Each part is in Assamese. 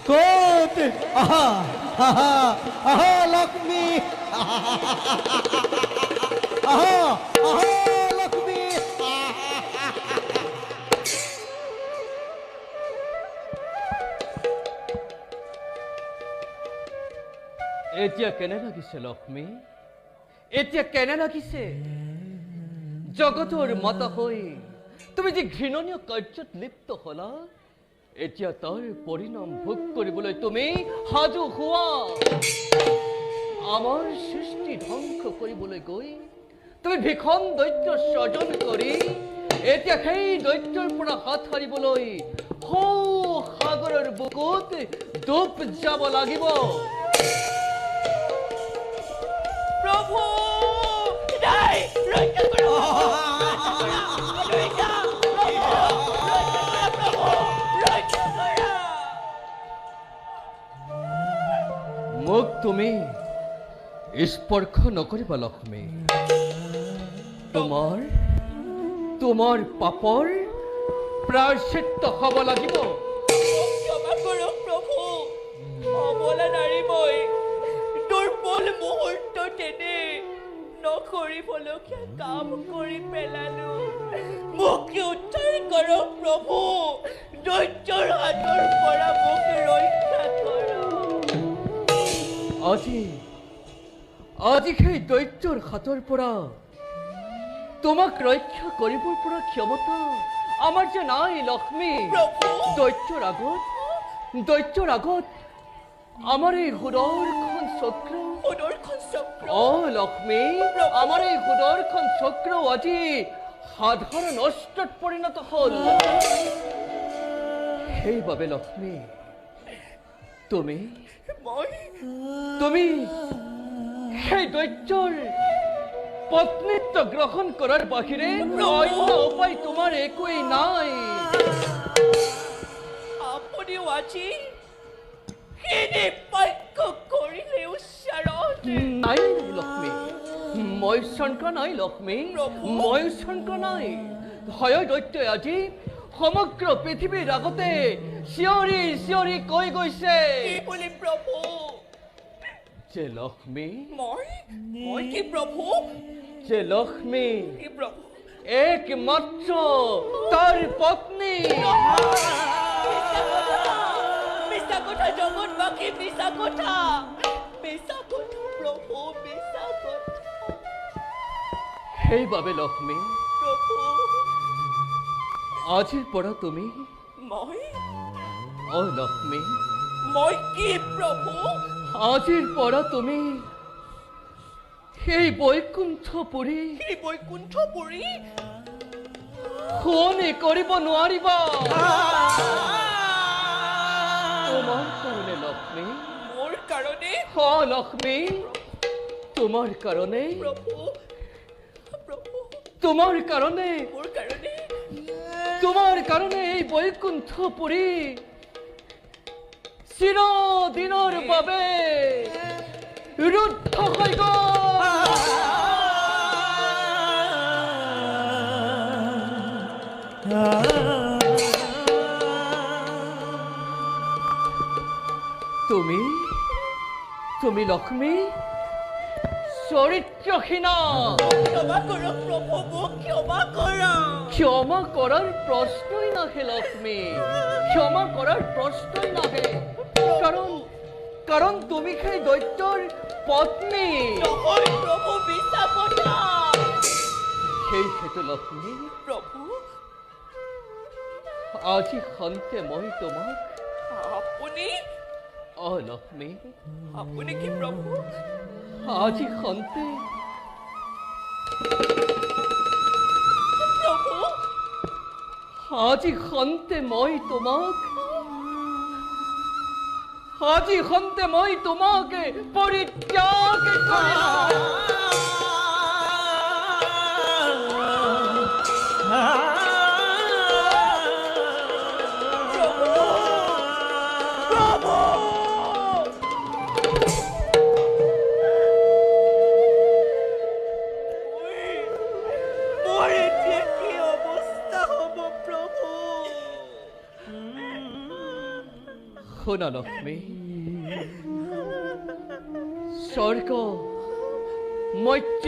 কোত আহা আহা আহা লক্ষ্মী আহা আহা লক্ষ্মী এতিয়া কেনে লাগিছে লক্ষ্মী? এতিয়া কেনে লাগিছে? জগতৰ মাতা হৈ তুমি যে ঘৃণনীয় কাৰ্যত লিপ্ত হলা, এতিয়া তাৰ পৰিণাম ভোগ কৰিবলৈ তুমি সাজু হোৱা। আমাৰ সৃষ্টি ধ্বংস কৰিবলৈ গৈ তুমি ভীষণ দৈত্য সৃজন কৰি এতিয়া সেই দৈত্যৰ পৰা হাত সাৰিবলৈ সৌ সাগৰৰ বুকুত ডুব যাব লাগিব। প্ৰভু নাই, ৰক্ষা কৰক। মোক তুমি স্পৰ্শ নকৰিবা লক্ষ্মী। তোমাৰ পাপৰ প্ৰায়শ্চিত্ত হ'ব লাগিব। ক্ষমা কৰক প্ৰভু, অবলা নাৰী মই দুৰ্বল মুহূৰ্ততেনে নকৰিবলগীয়া কাম কৰি পেলালো। মোক উদ্ধাৰ কৰক প্ৰভু, দৈত্যৰ হাতৰ পৰা মোক ৰক্ষা কৰক। আজি সেই দৈত্যৰ হাতৰ পৰা তোমাক ৰক্ষা কৰিবৰ পৰা ক্ষমতা আমাৰ যে নাই লক্ষ্মী। দৈত্যৰ আগত আমাৰ এই সুদৰ্শন চক্ৰ, লক্ষ্মী, আমাৰ এই সুদৰ্শন চক্ৰ আজি সাধাৰণ অস্ত্ৰত পৰিণত হ'ল। সেইবাবে লক্ষ্মী তুমি সেই দৈত্যৰ পত্নীত্ব গ্ৰহণ কৰাৰ বাহিৰে অন্য উপায় তোমাৰ একোৱেই নাই। আপুনিও আজি কৰিলে উচ্চাৰণ নাই লক্ষ্মী, মই শংকা নাই লক্ষ্মী, মই শংকা নাই। হয় দৈত্যই আজি সমগ্ৰ পৃথিৱীৰ আগতে চিঞৰি চিঞৰি কৈ গৈছে বুলি প্ৰভু যে লক্ষ্মী, মই কি প্ৰভু, যে লক্ষ্মী কি প্ৰভু একমাত্ৰ তাৰ পত্নী। মিছা কথা জগতবাসী, মিছা কথা প্ৰভু, মিছা কথা। সেইবাবে লক্ষ্মী প্ৰভু আজিৰ পৰা তুমি লক্ষ্মী, মই কি প্ৰভু, আজিৰ পৰা তুমি সেই বৈকুণ্ঠপুৰী শুৱনি কৰিব নোৱাৰিবা। তোমাৰ কাৰণে লক্ষ্মী, মোৰ কাৰণে লক্ষ্মী, তোমাৰ কাৰণে, প্ৰভু, তোমাৰ কাৰণে, মোৰ কাৰণে তোমাৰ কাৰণে এই বৈকুণ্ঠপুৰী চিৰদিনৰ বাবে ৰুদ্ধ হৈ গ'ল। তুমি লক্ষ্মী চৰিত্ৰহীনা। ক্ষমা কৰক প্ৰভু, মোক ক্ষমা কৰক। ক্ষমা কৰাৰ প্ৰশ্নই নাহে লক্ষ্মী, ক্ষমা কৰাৰ প্ৰশ্নই নাহে। কাৰণ তুমি সেই দৈত্যৰ পত্নী। নহয় প্ৰভু, মিছা কথা। সেই হেতু লক্ষ্মী প্ৰভু আজি সন্তে মই তোমাক আপুনি লক্ষ্মী, আপুনি কি প্ৰভু, আজি সন্তে প্ৰভু আজি সন্তে মই তোমাক পৰিত্যাগ কৰিলোঁ। মোৰ এতিয়া কি অৱস্থা হ'ব প্ৰভু? শুনা লক্ষ্মী, স্বৰ্গ, মৰ্ত্য,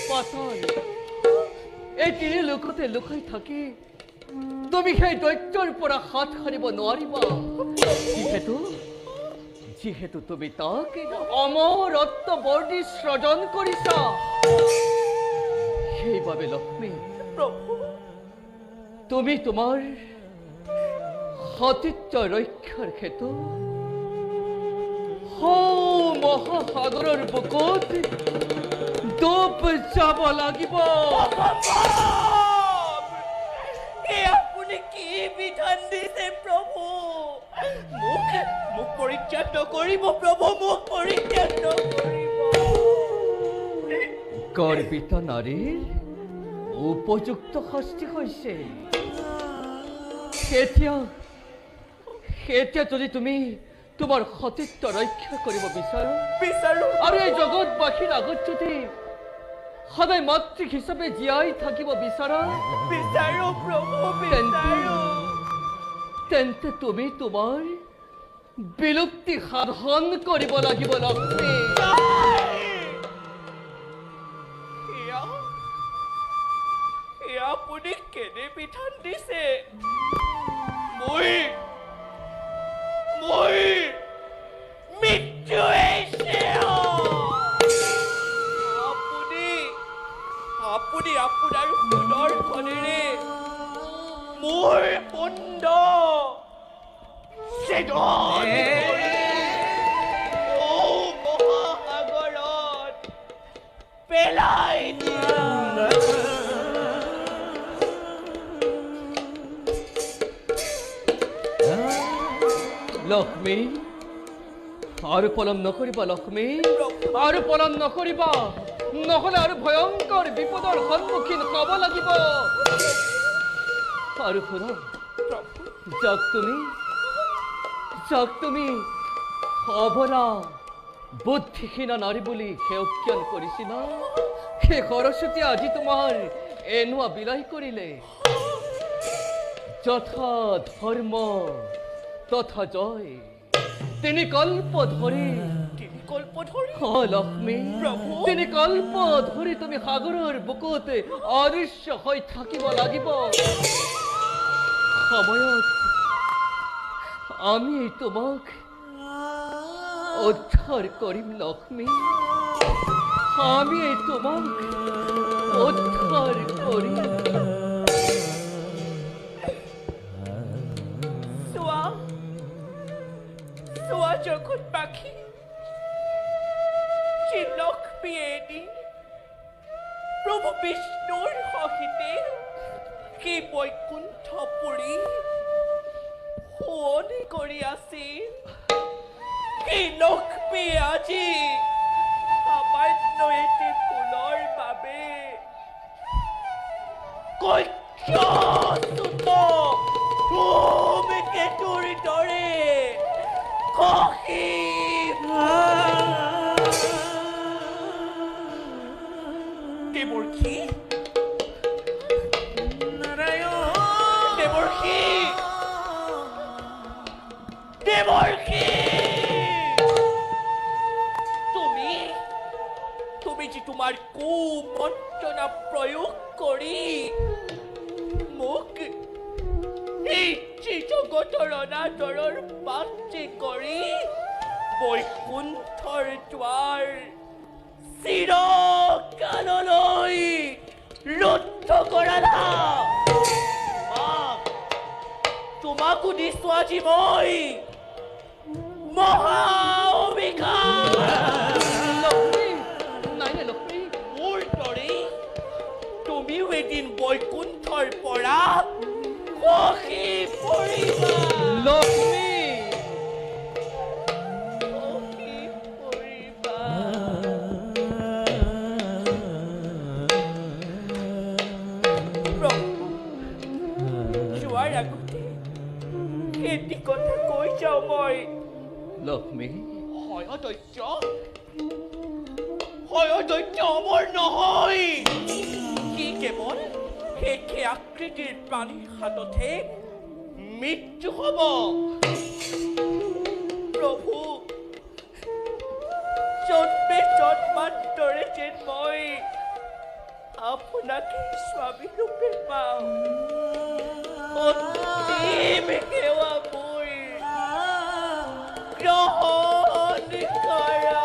পাতাল এই তিনি লোকতে লুকাই থাকি তুমি সেই দৈত্যৰ পৰা হাত সাৰিব নোৱাৰিবা। যিহেতু তুমি তাক অমৰত্ব বৰ্দি সৃজন কৰিছা। সেইবাবে লক্ষ্মী, তুমি তোমাৰ সতীত্ব ৰক্ষাৰ ক্ষেত্ৰত মহাসাগৰৰ বুকুত ডুব যাব লাগিব। আপুনি কি বিধান দিছে প্ৰভু? মোক পৰিত্যাগ নকৰিব প্ৰভু, মোক পৰিত্যাগ নকৰিব। গৰ্বিত নাৰীৰ উপযুক্ত শাস্তি হৈছে। এতিয়া যদি তুমি তোমাৰ সতীত্ব ৰক্ষা কৰিব বিচাৰো আৰু এই জগতবাসীৰ আগত যদি সদায় মাতৃ হিচাপে জীয়াই থাকিব বিচাৰো তেন্তে তুমি তোমাৰ বিলুপ্তি সাধন কৰিব লাগিব লক্ষ্মী। আপুনি কেনে বিধান দিছে? আপুনি আপোনাৰ সুদৰ্শনেৰে মোৰ মুণ্ড মহাসাগৰত পেলাই লক্ষ্মী, আৰু পলম নকৰিবা লক্ষ্মী, আৰু পলম নকৰিবা, নহলে আৰু ভয়ংকৰ বিপদৰ সন্মুখীন হ'ব লাগিব। আৰু শুনা, যাক তুমি অবলা বুদ্ধিহীনা নাৰী বুলি সেউজ্ঞান কৰিছিলা, সেই সৰস্বতী আজি তোমাৰ এনেকুৱা বিলাই কৰিলে। যথা ধৰ্ম তথা জয়। তিনি কল্প ধৰি লক্ষ্মী, তিনি কল্প ধৰি তুমি সাগৰৰ বুকুত অদৃশ্য হৈ থাকিব লাগিব। সময়ত আমি তোমাক উদ্ধাৰ কৰিম লক্ষ্মী, আমি তোমাক উদ্ধাৰ কৰিম। জগৎ পাখি লক্ষ্মীয়েদি প্ৰভু বিষ্ণুৰ সহিতে সেই বৈকুণ্ঠপুৰী শুৱনি কৰি আছিল। সেই লক্ষ্মী আজি সামান্য এটি ফুলৰ বাবে কেতুৰ দৰে দেৱৰ্ষী তুমি যি তোমাৰ কুমন্ত্ৰণা প্ৰয়োগ কৰি মোক এই জগতৰ অনাদৰৰ পাত্ৰী কৰি বৈকুণ্ঠৰ দ্বাৰ চিৰকাললৈ ৰুদ্ধ কৰালা। তোমাকো দিছো আজি মই মহা অভিশাপ। মোৰ দৰে তুমিও এদিন বৈকুণ্ঠৰ পৰা খহি পৰিবা। লক্ষ্মী, যোৱাৰ আগতে এটি কথা কৈ যাওঁ মই। লক্ষ্মী, হয় দৈত্য অমৰ নহয়, সি কেৱল একে আকৃতিৰ প্ৰাণীৰ হাততহে মৃত্যু হ'ব। প্ৰভু জন্মে জন্মান্তৰে যেন মই আপোনাকে স্বামী ৰূপে পাওঁ অন্তিম সেৱা মোৰ গ্ৰহণ কৰা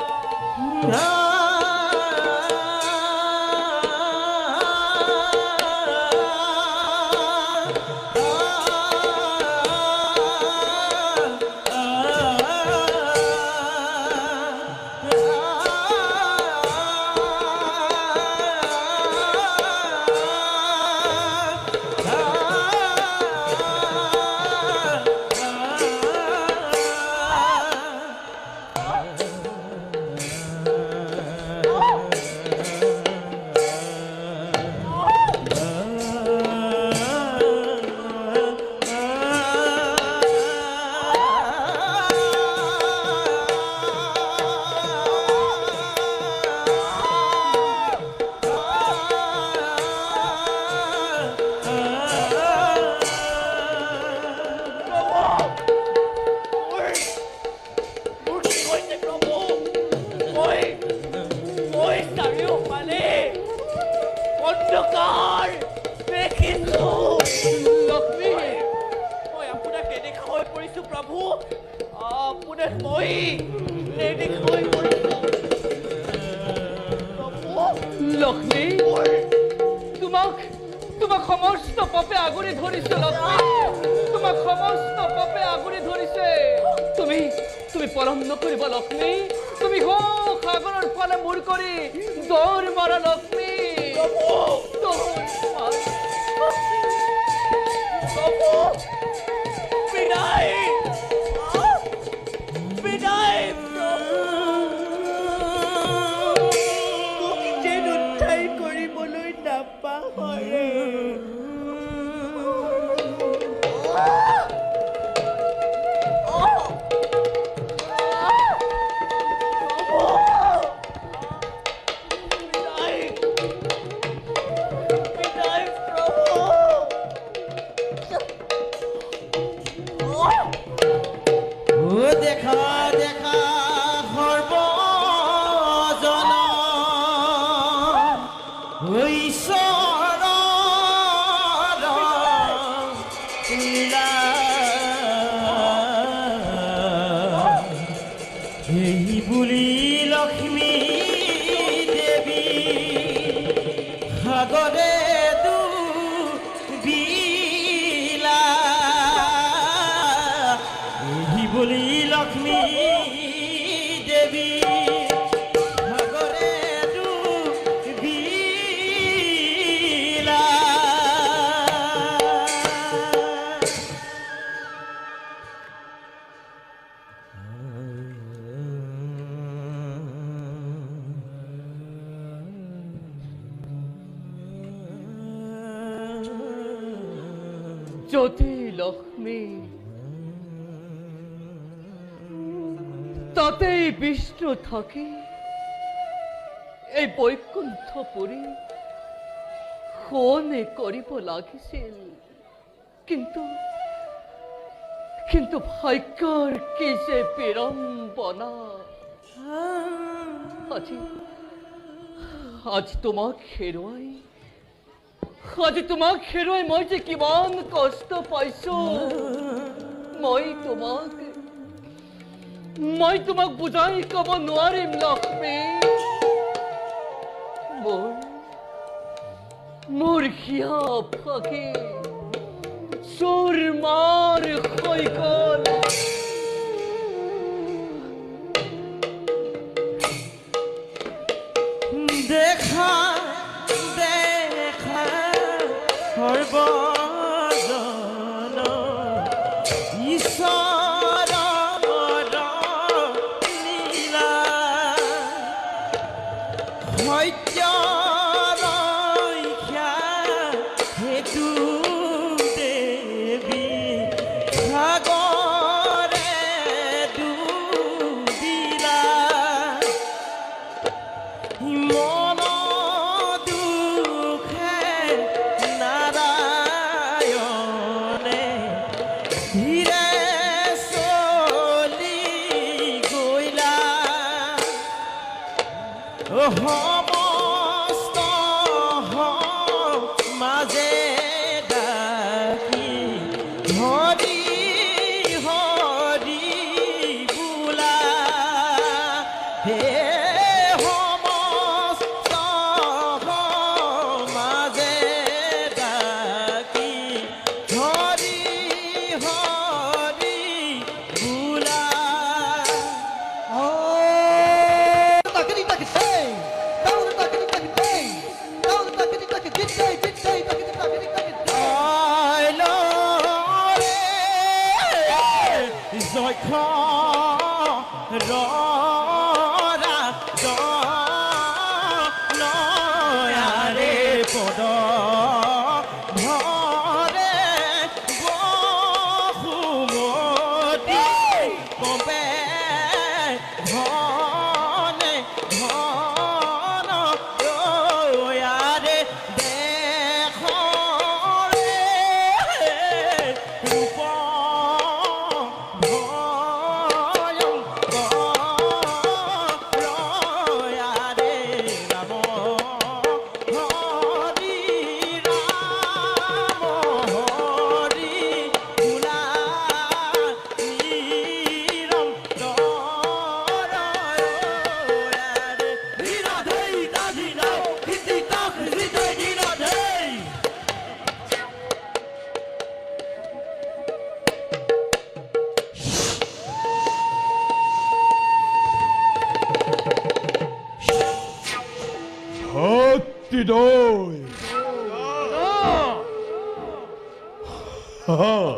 অন্ধকাৰ দেখিছো লক্ষ্মী মই আপোনাক নেদেখা হৈ পৰিছো প্ৰভু আপোনাক মই নেদেখা হৈ পৰিছো লক্ষ্মী তোমাক তোমাক সমস্ত পাপে আগুৰি ধৰিছে লক্ষ্মী তোমাক সমস্ত পাপে আগুৰি ধৰিছে তুমি তুমি পলম নকৰিবা লক্ষ্মী তুমি সাগৰৰ ফালে মূৰ কৰি দৌৰ মাৰা লক্ষ্মী বিদায় বিদায় মোক যেন উদ্ধাৰ কৰিবলৈ নাপাহৰে দেখা দেখা সৰ্বজন এই বুলি লক্ষ্মী দেৱী সাগৰে ডুবিলা এই বুলি লক্ষ্মী দেৱী সাগৰে ডুবিলা জ্যোতি লক্ষ্মী তাতেই বিষ্ণু থাকে এই বৈকুণ্ঠপুৰী শোনে কৰিব লাগিছিল কিন্তু কিন্তু ভাগ্যৰ কি যে বিড়ম্বনা আজি তোমাক হেৰুৱাই মই যে কিমান কষ্ট পাইছো মই তোমাক বুজাই ক'ব নোৱাৰিম লক্ষ্মী মোৰ হিয়া ফাকি চোৰ মাৰ হৈ গ'ল দেখা দেখা সৰ্বজন ঈশ্বৰৰ লীলা সত্য ৰক্ষা হেতু দেৱী সাগৰে ডুবিলা মন দুখে নাৰায়ণ ঘৰৰা নয়াৰে পদ ভৰে বসুমতী কবে ঘনে ঘন ৰয়াৰে দেশৰে ৰূপ Hotidoi! Ha ha!